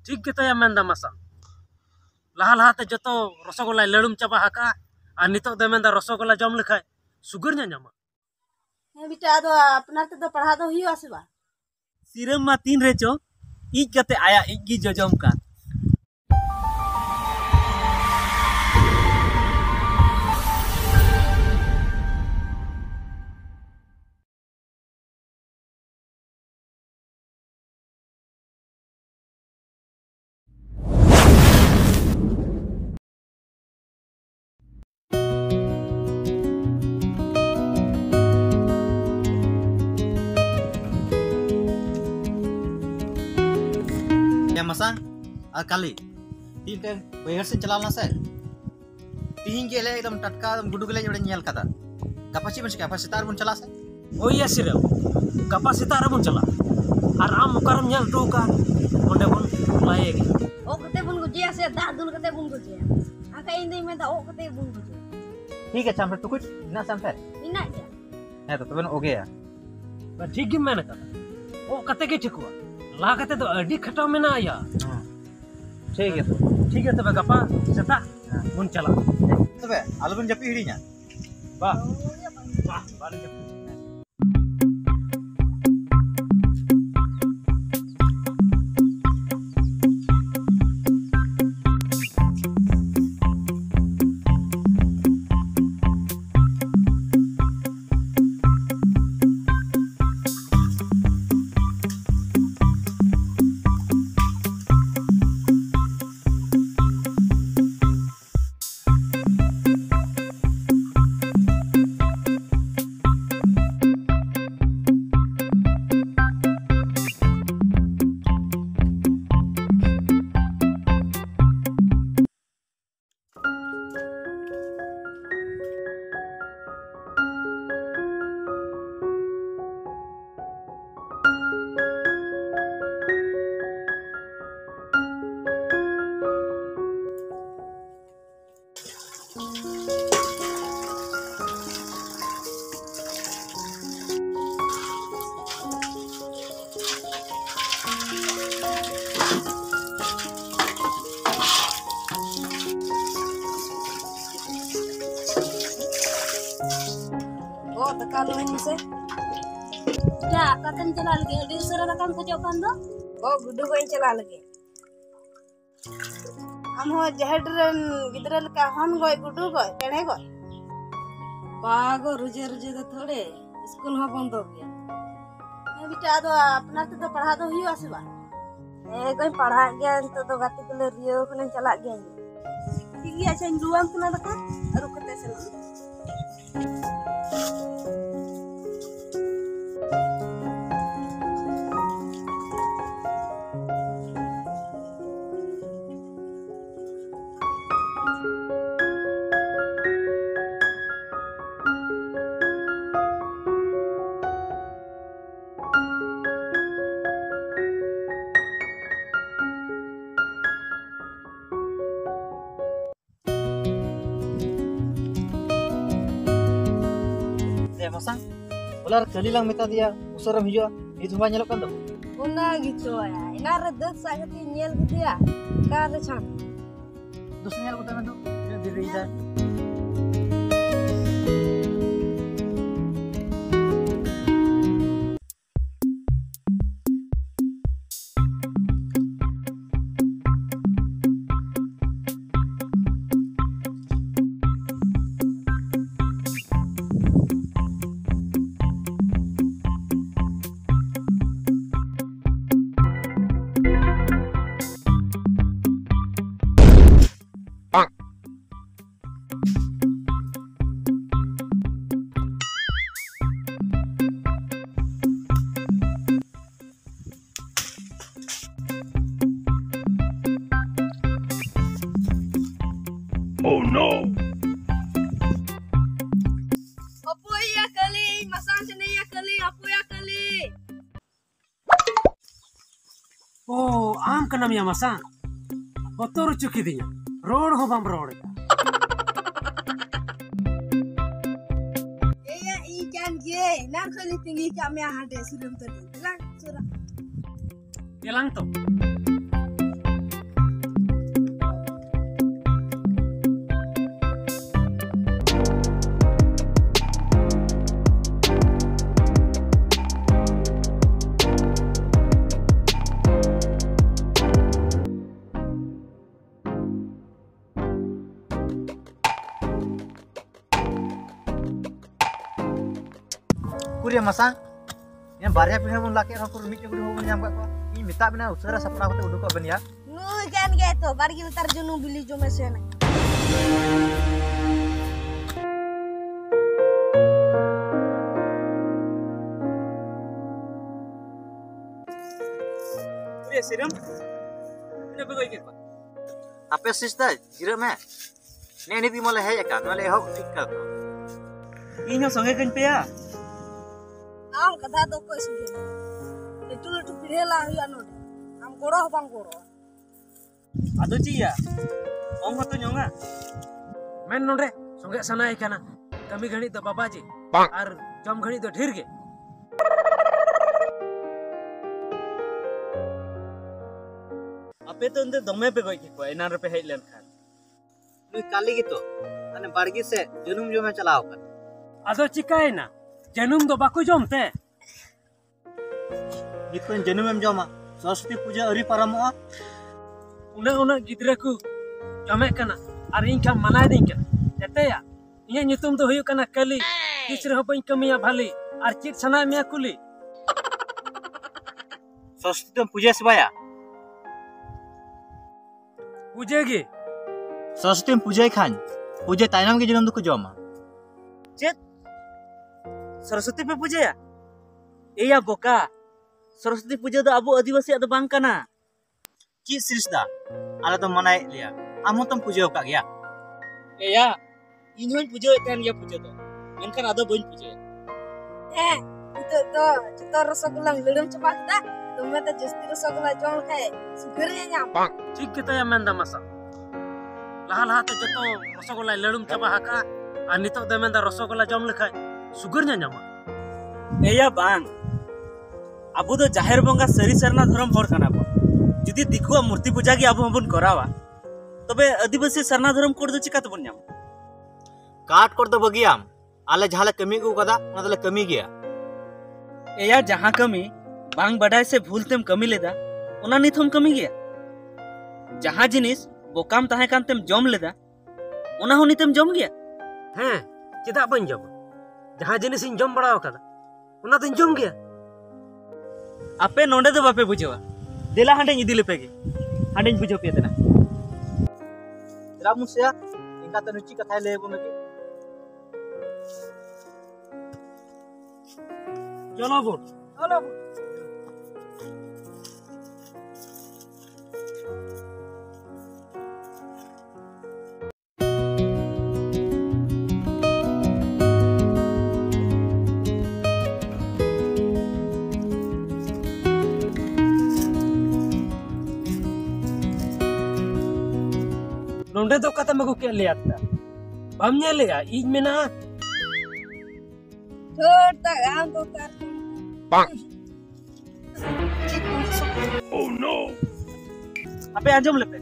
ठीक गेतया मेंदा मासा लहा लहाते जतो रसगोल्ला लड़ुम चाबा हाका और नितो दे मेंदा रसगोल्ला जम लेखाय सुगर ᱧᱟᱢᱟ बेटा दो अपना तो पढ़ा दो ही आसबा सिरम मा तीन रे चो इज कते आया इज गी जजम का masang kali तीन टे बैहर से चलाना से तीन के ले एकदम टटका एकदम गुडू गले जोड़े nyel kata kapasi बन kapasitar बन चला से ओ या सिरे kapasitar बन चला और आम मुकरम nyal तो का ओंडे बन लाएगी ओ कते बन गुजिया से दादुल कते बन गुजिया आका इंदे में दा ओ कते बन गुजिया ठीक है चाम तो कुछ ना sampai इना जा है तो तबन ओगे या पर ठीक गिम मैंने कहा ओ कते के ठिकवा ला कते तो अडी खटाव में ना आया ठीक है तबे गपा सेता बन चला तबे आलबन जपी हिड़ी냐 वाह वाह बाले जपी kalau ini se ya kakan cela lagi di usara kakan khojokan do o gudu ko cela lagi am ho jahadran gidral ka hon goy gudu goy tene goy bago रुझे रुझे तो थोड़े स्कूल हो बंद हो गया बेटा तो अपना तो पढ़ा दो ही आसबा कोई पढ़ा गया तो गाती को ले रियो कने चला गया ठीक है अच्छा रुआम कना दका रुकते से masang ular kali lang meta dia usaram hijau itu cuma nyelok kan tuh una gitu ya ina redak sangat nyel gitu ya kada chan terus nyelok kan tuh di rida Oh no. Apa ya kali masang sini ya kali apa ya kali Oh आम का नाम या मसा बतौर चुकी दिया road हो बम road ya ikan je nan kali tinggi kami ada suram tadi lang surah Elang to उकुरिया मसांग ये बारिया पिंडा बन लाके रखो मिट गुडी हो बन जाम का इन मिता बिना उसरा सपना होते उडुको बन या नु जान गए तो बारगी उतार जुनू बिली जो में से ना रे सिरम ने बगई के आपे सिस्टर जिरे में ने नि बिमले है का नले हो ठीक का इन संगे कन पे या आम कथा तो कोई सुगे लेटू लेटू पिरेला हुआ नोडे आम गोड़ो हो बांग गोड़ो आदो चिया ओम तो ñonga मेन नोडे संगे सनाय काना कमी घणी तो बाबाजी और जम घणी तो ढेर गे आपे तो अंदर दमे पे गई के एना रे पे हेज लेन खान नुई काली गितो अने बाड़गी से जनुम जो में चलाओ कर आदो चिकायना जनुम दो बाको जमते निकोन जनुम में जमा सरस्वती पूजा अरी पारमोआ उना गिद्रा को जमे कना और इन का मनाय दिन के एतेया इया नितुम दो हुयु कना कली किसरे हो बई कमिया भाली और चिट सना मिया कुली सरस्वती तुम पूजा सबाया पूजेगी सरस्वती पूजा खान पूजा तायनम के जन्म दुको जमा सरस्वती पे पूजा या एया बोका सरस्वती पूजा दो अबो आदिवासी अद बांग कना की सृष्टा आला तो मनाय लिया आमो तुम पूजा का गया एया इन होन पूजा एतन गया पूजा तो मेनखान अदो बइन पूजा ए तो रसगुल्ला लड़म चपा दा तुम्हें तो जस्ती रसगुल्ला जोन खाए सुगर ᱧᱟᱢ ठीक के तया मेंदा मसा लहा लहा ते जतो रसगुल्ला लड़ुम चबा हाका और नितो दे मेंदा रसगुल्ला जम लेखाय सुगर ᱧᱟᱢᱟ एया बांग अबो दो जाहेर बंगा सरी सरना धर्म हर खाना बो जुदी दिखुआ मूर्ति पूजा की अब हमबन करावा तबे आदिवासी सरना धर्म कोड दो चिका तबन ᱧᱟᱢ काट कर दो बगियाम आले जहाले कमी को कदा ना दले कमी गया एया जहां कमी बांग बडाय से भूलतेम कमी लेदा ओना नित हम कमी गया जहां जिनिस बोकाम ताहे कानतेम जम लेदा ओना हो नितेम जम गया हैं चेदा बन जम जहां जिनिस इन जम बड़ाव कदा उना तो जम गया आपे नोंडे दो बापे बुझवा देला हांडे इदी लेपेगे हांडे बुझो पे देना रामुसिया इनका तो नुची कथा ले बोन के चलो बोल चलो नोंडे तो कता मगु के ले आता बम ने ले आ इज में ना छोटा गांव तो कर ओह नो आपे आंजम लेपे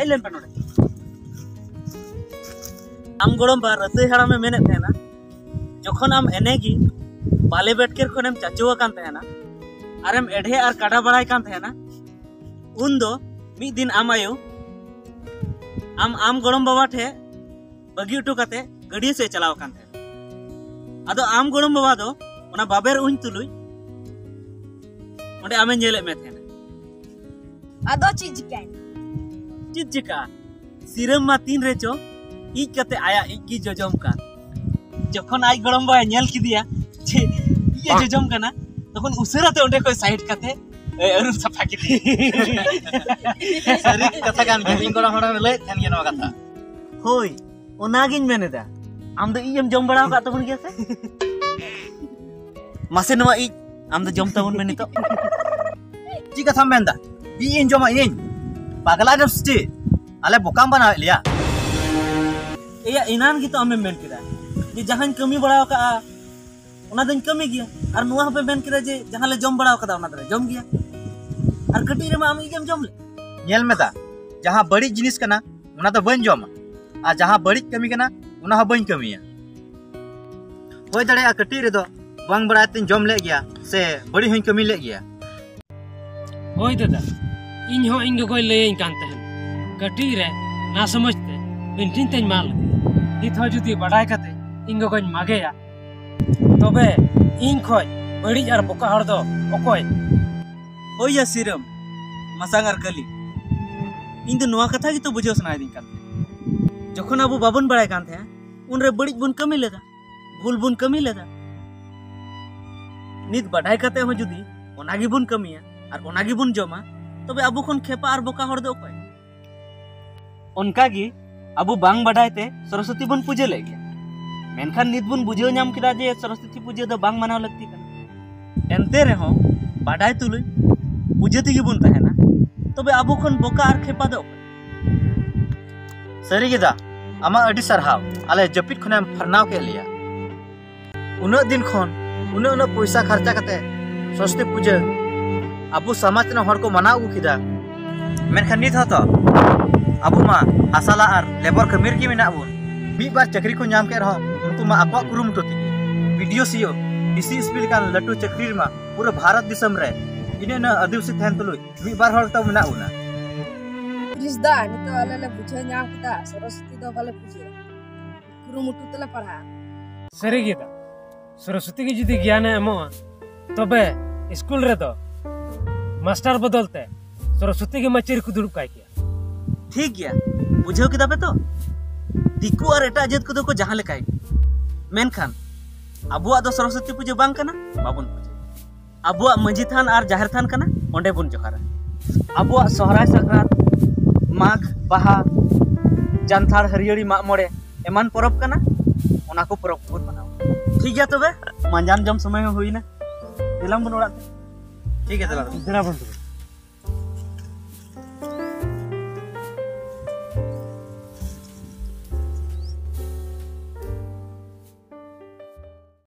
ए लेन पे नोंडे आम गोड़म बा रते हड़ा में मेने थे ना जखन आम एनेगी बाले बेटकेर खनेम चाचुआ कान थे ना आरेम एढे आर काडा बड़ाई कान थे ना उन दो मी दिन आमायो आम गोड़म बाबा ठे बगी उठो काते गड़ी से चलाव कान थे आदो आम गोड़म बाबा दो ओना बाबेर उन तुलुई ओंडे आमे नेले में थे आदो चीज काय चित चिका सिरम मा तीन रेचो इज कते आया इगी जजम का जखन आई गोड़म बाबा नेल किदिया जे ये जजम कना तखन उसराते ओंडे कोई साइड काते अरुम सफा किदी सरी कथा कान के इन गोड़ा हड़ा ले थन के नवा कथा होय ओनागिन मेनेदा आम दो इयम जम बड़ाव का तबन गया से मासे नवा इ आम दो जम तबन में नितो ची कथा मेंदा इ इन जमा इन पागला दस्ती आले बोकाम बना लिया एया इनान की तो हमें मेन किदा जे जहां कमी बड़ाव का ओना दिन कमी गया और नुआ पे मेन किदा जे जहां ले जम बड़ाव का ओना दरे जम गया और कटी रे आम इयम जम ले नेल मेदा जहां बड़ी जिनिस कना उना तो बन जमा आ जहां बड़ी कमी कना उना हो बन कमिया होय दड़े आ कटी रे दो बांग बड़ा तिन जम ले गया से बड़ी हई कमी ले गया होय दादा इन हो इंग कोई ले इन कांते हैं कटी रे ना समझते बिनटिन तेन माल नित हो जुदी बड़ाई कते इंग कोई मागे या तबे इन खोय बड़ी और बोका हर दो ओकोय होया सिरम मसांग और कली इन दो नवा कथा तो बुझे सनाई कान जखन अब बाबन बड़ाय कान थे उनरे बड़ी बुन कमी लेदा भूल बुन कमी लेदा नित बढ़ाई कते हो जुदी ओनागी बुन कमिया और ओनागी बुन जमा तबे अब खन खेपा और बोका हर दो ओकोय उनकागी अब बांग बढ़ाते सरस्वती बुन पूजे ले गया मेनखान नित बुन बुझे नाम किदा जे सरस्वती पूजे दो बांग मनाव लगती कना एनते रहो बाडाय तुलुय पूजे तेगी बुन तहेना तबे अब खन बोका और खेपा दो सरी गिदा आमा अडी सरहाव आले जपित खनेम फरनाव के लिया उन दिन खन उन पैसा खर्चा कते सरस्वती पूजा अब समाज न हर को मनाव किदा मेनखान नित हतो अब मा आसाला और लेबर कमीर की मेना बुन मी बार चक्री को नाम के रहो उनको मा आपा कुरुमुटो तिगी वीडियो सीओ डीसी स्पीड का लटू चक्री मा पूरा भारत दिसम रे इने न आदिवासी थेन तुलुय मी बार हर त मेना उना रिश्दा नितो आले बुझे नाम किदा सरस्वती दो बाले पूजे कुरुमुटु तले पढ़ा सरी गिदा सरस्वती की जुदी ज्ञान एमो तबे स्कूल रे दो मास्टर बदलते सरस्वती के मचेरी को दुड़ुब काई किया ठीक गया बुझे किदा पे तो दिकु और एटा जात को को जहां लेकाय मेनखान अबुआ दो सरस्वती पूजा बांग कना बाबुन पूजे अबुआ मंजी थान और जाहिर थान कना ओंडे बुन जोहारा अबुआ सोहराय संक्रांत माघ बाहा जानथार हरियरी माग मोड़े एमान परब कना ओना को परब बुन मनाव ठीक गया तबे मांजान जम समय हुई ना दिलम बुन ओड़ा ठीक है चला दिना बन